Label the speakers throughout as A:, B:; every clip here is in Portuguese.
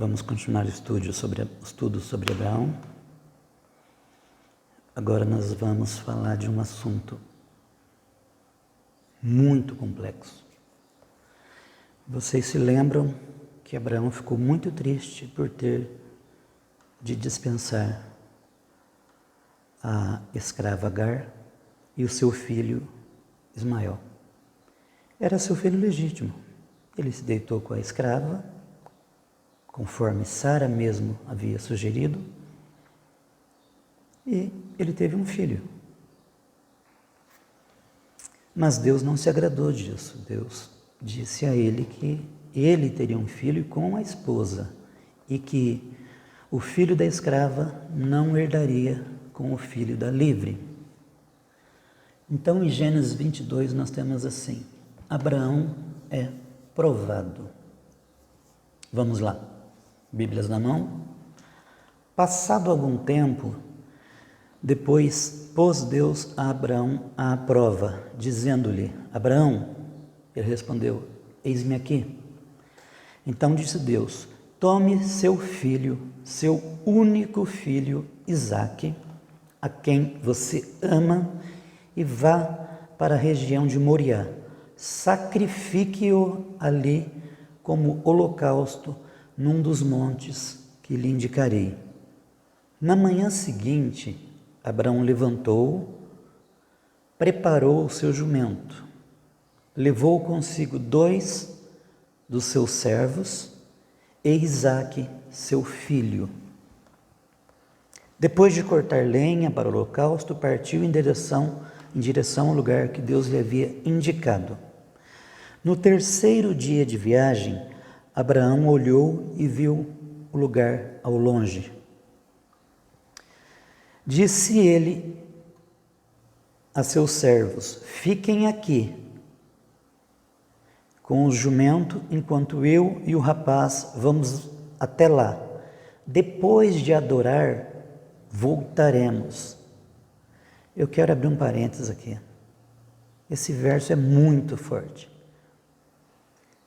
A: Vamos continuar o estudo sobre Abraão. Agora nós vamos falar de um assunto muito complexo. Vocês se lembram que Abraão ficou muito triste por ter de dispensar a escrava Agar e o seu filho Ismael. Era seu filho legítimo. Ele se deitou com a escrava, conforme Sara mesmo havia sugerido, e ele teve um filho. Mas Deus não se agradou disso. Deus disse a ele que ele teria um filho com a esposa e que o filho da escrava não herdaria com o filho da livre. Então, em Gênesis 22, nós temos assim: Abraão é provado. Vamos lá, Bíblias na mão. Passado algum tempo, depois pôs Deus a Abraão à prova, dizendo-lhe: Abraão, ele respondeu: eis-me aqui. Então disse Deus: tome seu filho, seu único filho, Isaque, a quem você ama, e vá para a região de Moriá. Sacrifique-o ali como holocausto num dos montes que lhe indicarei. Na manhã seguinte, Abraão levantou, preparou o seu jumento, levou consigo 2 dos seus servos e Isaque, seu filho. Depois de cortar lenha para o holocausto, partiu em direção ao lugar que Deus lhe havia indicado. No 3º dia de viagem, Abraão olhou e viu o lugar ao longe. Disse ele a seus servos: fiquem aqui com o jumento, enquanto eu e o rapaz vamos até lá. Depois de adorar, voltaremos. Eu quero abrir um parênteses aqui. Esse verso é muito forte.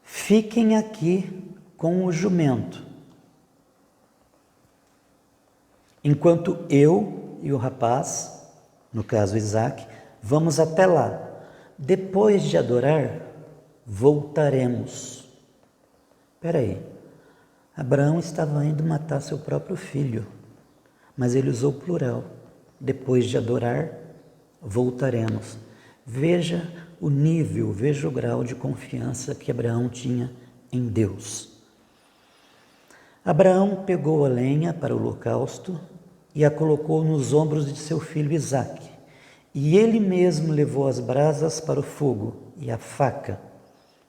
A: Fiquem aqui com o jumento, enquanto eu e o rapaz, no caso Isaque, vamos até lá. Depois de adorar, voltaremos. Espera aí, Abraão estava indo matar seu próprio filho, mas ele usou o plural. Depois de adorar, voltaremos. Veja o nível, veja o grau de confiança que Abraão tinha em Deus. Abraão pegou a lenha para o holocausto e a colocou nos ombros de seu filho Isaque. E ele mesmo levou as brasas para o fogo e a faca.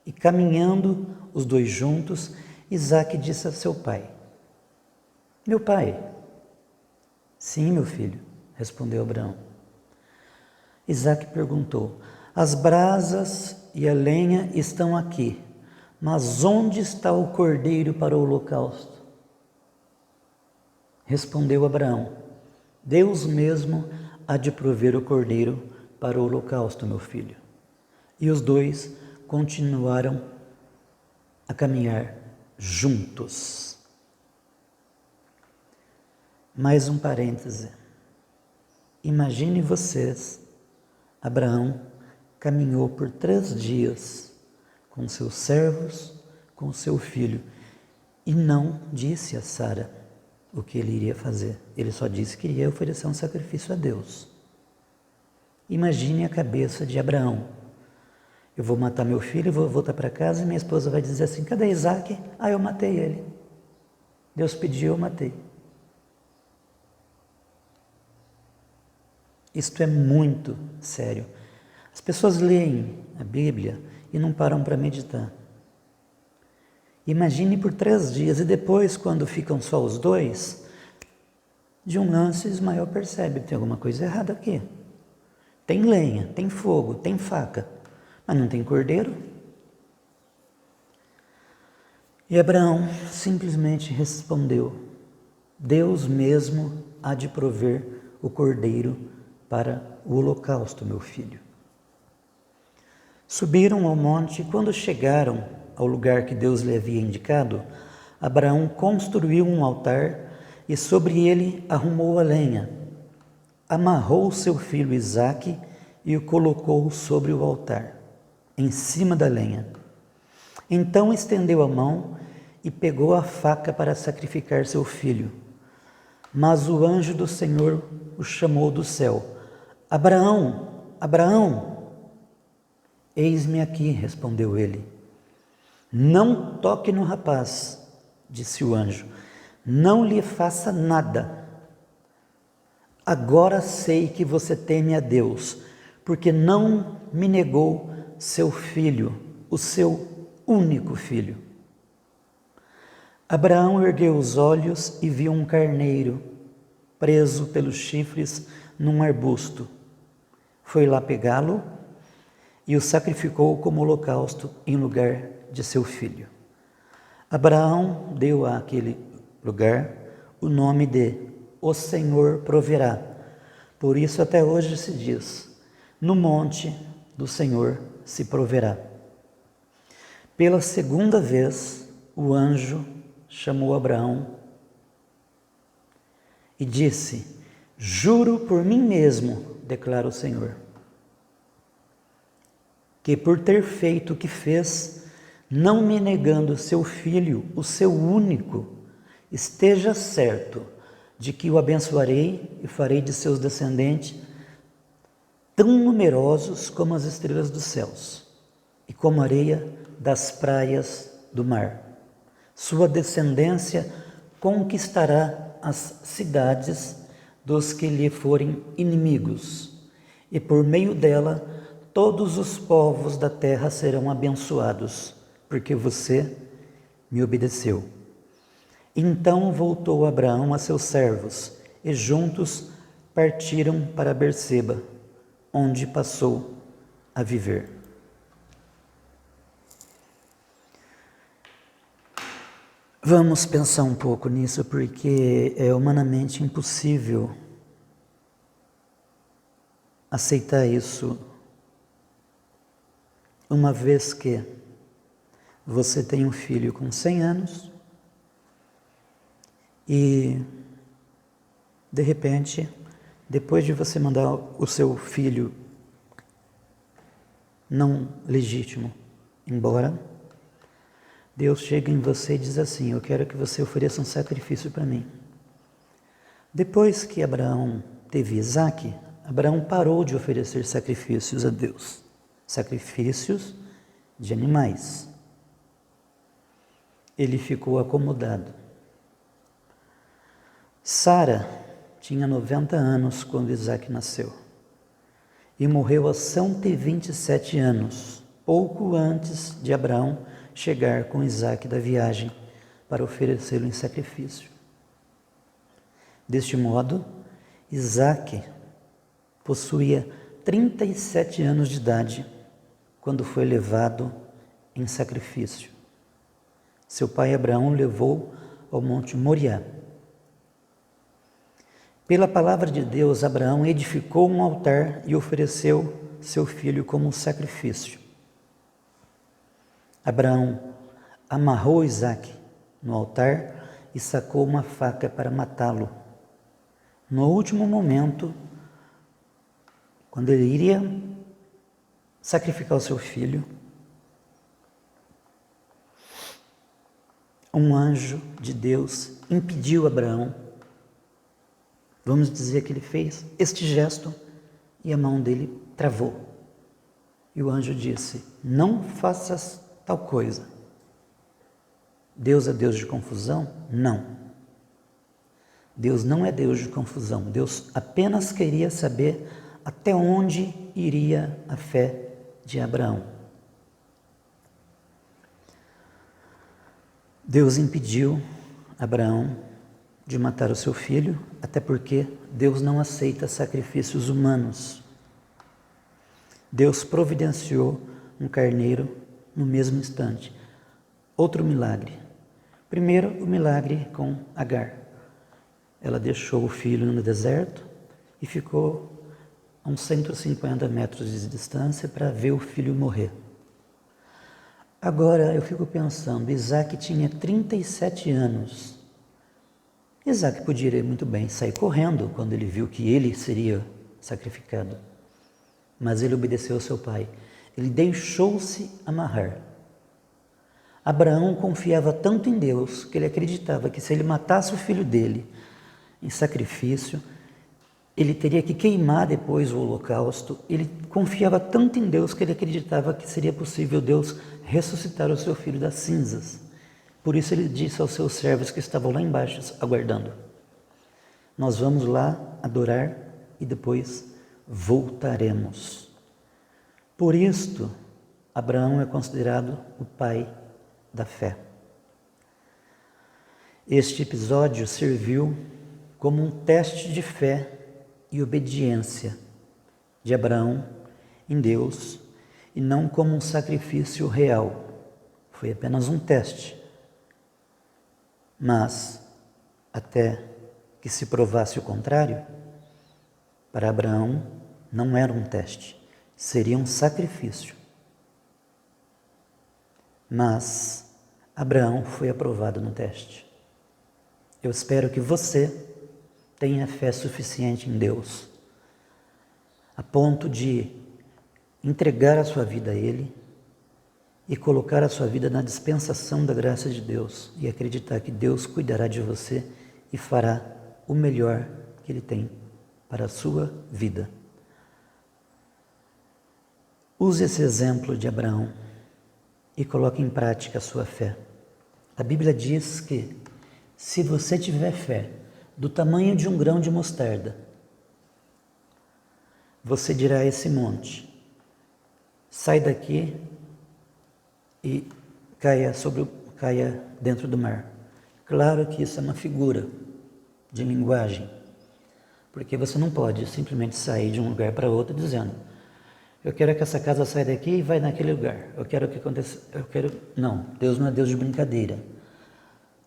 A: E caminhando os 2 juntos, Isaque disse a seu pai: meu pai. Sim, meu filho, respondeu Abraão. Isaque perguntou: as brasas e a lenha estão aqui, mas onde está o cordeiro para o holocausto? Respondeu Abraão: Deus mesmo há de prover o cordeiro para o holocausto, meu filho. E os 2 continuaram a caminhar juntos. Mais um parêntese. Imagine vocês, Abraão caminhou por 3 dias com seus servos, com seu filho, e não disse a Sara o que ele iria fazer. Ele só disse que iria oferecer um sacrifício a Deus. Imagine a cabeça de Abraão. Eu vou matar meu filho, vou voltar para casa e minha esposa vai dizer assim: cadê Isaque? Ah, eu matei ele. Deus pediu, eu matei. Isto é muito sério. As pessoas leem a Bíblia e não param para meditar. Imagine por 3 dias e depois, quando ficam só os 2, de um lance Ismael percebe que tem alguma coisa errada aqui. Tem lenha, tem fogo, tem faca, mas não tem cordeiro. E Abraão simplesmente respondeu: Deus mesmo há de prover o cordeiro para o holocausto, meu filho. Subiram ao monte e quando chegaram ao lugar que Deus lhe havia indicado, Abraão construiu um altar e sobre ele arrumou a lenha. Amarrou seu filho Isaque e o colocou sobre o altar, em cima da lenha. Então estendeu a mão e pegou a faca para sacrificar seu filho. Mas o anjo do Senhor o chamou do céu: Abraão, Abraão! Eis-me aqui, respondeu ele. Não toque no rapaz, disse o anjo, não lhe faça nada. Agora sei que você teme a Deus, porque não me negou seu filho, o seu único filho. Abraão ergueu os olhos e viu um carneiro preso pelos chifres num arbusto. Foi lá pegá-lo e o sacrificou como holocausto em lugar de seu filho. Abraão deu àquele lugar o nome de O Senhor Proverá. Por isso até hoje se diz: no monte do Senhor se proverá. Pela segunda vez, o anjo chamou Abraão e disse: juro por mim mesmo, declara o Senhor, que por ter feito o que fez, não me negando seu filho, o seu único, esteja certo de que o abençoarei e farei de seus descendentes tão numerosos como as estrelas dos céus e como a areia das praias do mar. Sua descendência conquistará as cidades dos que lhe forem inimigos, e por meio dela todos os povos da terra serão abençoados, porque você me obedeceu. Então voltou Abraão a seus servos, e juntos partiram para Berseba, onde passou a viver. Vamos pensar um pouco nisso, porque é humanamente impossível aceitar isso, uma vez que você tem um filho com 100 anos e, de repente, depois de você mandar o seu filho não legítimo embora, Deus chega em você e diz assim: eu quero que você ofereça um sacrifício para mim. Depois que Abraão teve Isaque, Abraão parou de oferecer sacrifícios a Deus, sacrifícios de animais. Ele ficou acomodado. Sara tinha 90 anos quando Isaque nasceu e morreu aos 127 anos, pouco antes de Abraão chegar com Isaque da viagem para oferecê-lo em sacrifício. Deste modo, Isaque possuía 37 anos de idade quando foi levado em sacrifício. Seu pai Abraão levou ao monte Moriá. Pela palavra de Deus, Abraão edificou um altar e ofereceu seu filho como sacrifício. Abraão amarrou Isaque no altar e sacou uma faca para matá-lo. No último momento, quando ele iria sacrificar o seu filho, um anjo de Deus impediu Abraão. Vamos dizer que ele fez este gesto e a mão dele travou. E o anjo disse: não faças tal coisa. Deus é Deus de confusão? Não. Deus não é Deus de confusão. Deus apenas queria saber até onde iria a fé de Abraão. Deus impediu Abraão de matar o seu filho, até porque Deus não aceita sacrifícios humanos. Deus providenciou um carneiro no mesmo instante. Outro milagre. Primeiro, o milagre com Agar. Ela deixou o filho no deserto e ficou a uns 150 metros de distância para ver o filho morrer. Agora eu fico pensando, Isaac tinha 37 anos. Isaac poderia muito bem sair correndo quando ele viu que ele seria sacrificado. Mas ele obedeceu ao seu pai. Ele deixou-se amarrar. Abraão confiava tanto em Deus que ele acreditava que se ele matasse o filho dele em sacrifício, ele teria que queimar depois o holocausto. Ele confiava tanto em Deus que ele acreditava que seria possível Deus ressuscitar o seu filho das cinzas. Por isso ele disse aos seus servos que estavam lá embaixo aguardando: nós vamos lá adorar e depois voltaremos. Por isto, Abraão é considerado o pai da fé. Este episódio serviu como um teste de fé e obediência de Abraão em Deus e não como um sacrifício real. Foi apenas um teste. Mas, até que se provasse o contrário, para Abraão não era um teste, seria um sacrifício. Mas Abraão foi aprovado no teste. Eu espero que você tenha fé suficiente em Deus, a ponto de entregar a sua vida a Ele e colocar a sua vida na dispensação da graça de Deus e acreditar que Deus cuidará de você e fará o melhor que Ele tem para a sua vida. Use esse exemplo de Abraão e coloque em prática a sua fé. A Bíblia diz que se você tiver fé do tamanho de um grão de mostarda, você dirá a esse monte: sai daqui e caia dentro do mar. Claro que isso é uma figura de linguagem, porque você não pode simplesmente sair de um lugar para outro dizendo: eu quero que essa casa saia daqui e vai naquele lugar. Não, Deus não é Deus de brincadeira.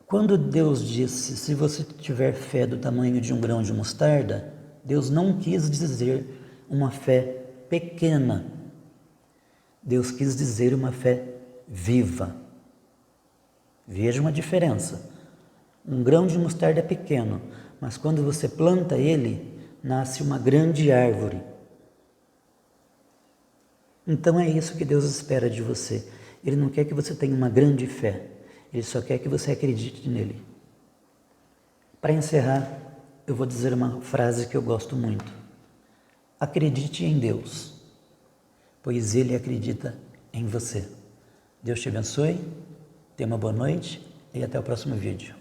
A: Quando Deus disse, se você tiver fé do tamanho de um grão de mostarda, Deus não quis dizer uma fé pequena. Deus quis dizer uma fé viva. Veja uma diferença. Um grão de mostarda é pequeno, mas quando você planta ele, nasce uma grande árvore. Então é isso que Deus espera de você. Ele não quer que você tenha uma grande fé, Ele só quer que você acredite nele. Para encerrar, eu vou dizer uma frase que eu gosto muito: acredite em Deus, pois Ele acredita em você. Deus te abençoe, tenha uma boa noite e até o próximo vídeo.